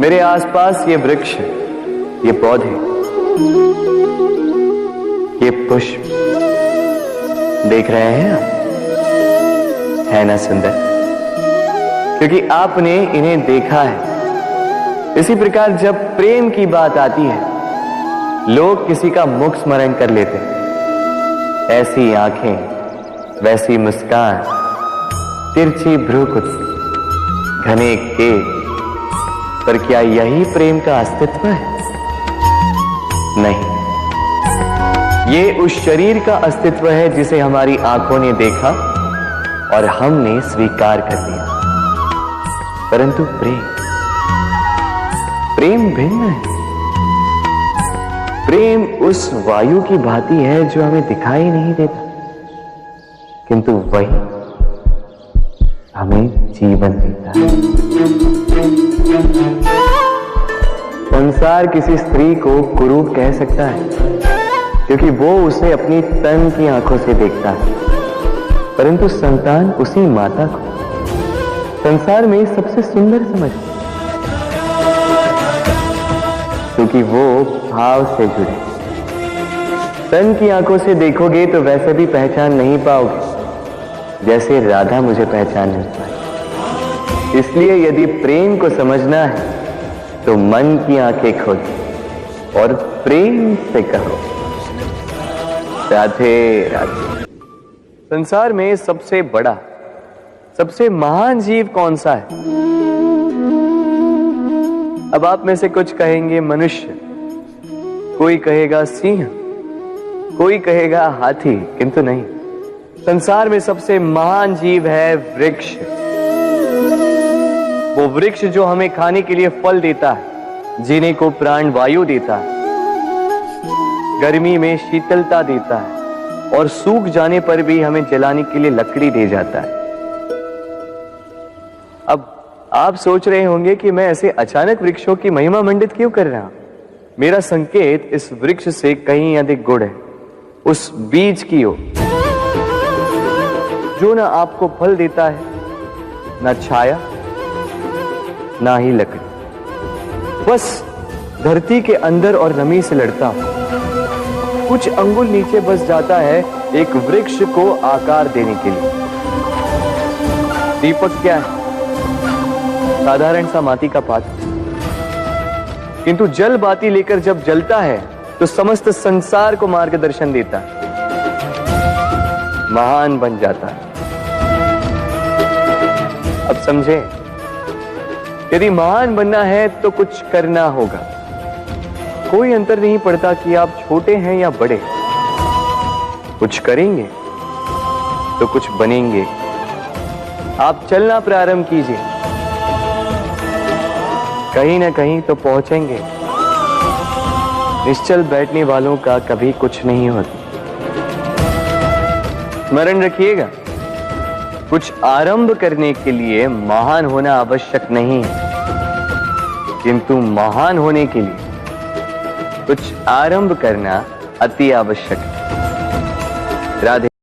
मेरे आसपास ये वृक्ष, ये पौधे, ये पुष्प देख रहे हैं आप? है ना सुंदर? क्योंकि आपने इन्हें देखा है। इसी प्रकार जब प्रेम की बात आती है, लोग किसी का मुख स्मरण कर लेते हैं। ऐसी आंखें, वैसी मुस्कान, तिरछी भ्रूकुटी, घने केश, पर क्या यही प्रेम का अस्तित्व है? नहीं, ये उस शरीर का अस्तित्व है जिसे हमारी आंखों ने देखा और हमने स्वीकार कर लिया। परंतु प्रेम भिन्न है। प्रेम उस वायु की भांति है जो हमें दिखाई नहीं देता, किंतु वही हमें जीवन देता है। संसार किसी स्त्री को कुरूप कह सकता है, क्योंकि वो उसे अपनी तन की आंखों से देखता है, परंतु संतान उसी माता को संसार में सबसे सुंदर समझती, क्योंकि वो भाव से जुड़े। तन की आंखों से देखोगे तो वैसे भी पहचान नहीं पाओगे जैसे राधा मुझे पहचान नहीं पाई। इसलिए यदि प्रेम को समझना है तो मन की आंखें खोलो और प्रेम से कहो राधे राधे। संसार में सबसे बड़ा, सबसे महान जीव कौन सा है? अब आप में से कुछ कहेंगे मनुष्य, कोई कहेगा सिंह, कोई कहेगा हाथी, किंतु नहीं, संसार में सबसे महान जीव है वृक्ष। वो वृक्ष जो हमें खाने के लिए फल देता है, जीने को प्राण वायु देता है, गर्मी में शीतलता देता है और सूख जाने पर भी हमें जलाने के लिए लकड़ी दे जाता है। अब आप सोच रहे होंगे कि मैं ऐसे अचानक वृक्षों की महिमा मंडित क्यों कर रहा हूं? मेरा संकेत इस वृक्ष से कहीं अधिक गुड़ है, उस बीज की ओर जो ना आपको फल देता है, ना छाया, ना ही लकड़ी, बस धरती के अंदर और नमी से लड़ता हूं। कुछ अंगुल नीचे बस जाता है एक वृक्ष को आकार देने के लिए। दीपक क्या है? साधारण सा माटी का पात्र, किंतु जल बाती लेकर जब जलता है तो समस्त संसार को मार्गदर्शन देता है, महान बन जाता है। अब समझे, यदि महान बनना है तो कुछ करना होगा। कोई अंतर नहीं पड़ता कि आप छोटे हैं या बड़े, कुछ करेंगे तो कुछ बनेंगे। आप चलना प्रारंभ कीजिए, कहीं ना कहीं तो पहुंचेंगे। निश्चल बैठने वालों का कभी कुछ नहीं होता। स्मरण रखिएगा, कुछ आरंभ करने के लिए महान होना आवश्यक नहीं है, किंतु महान होने के लिए कुछ आरंभ करना अति आवश्यक है। राधे।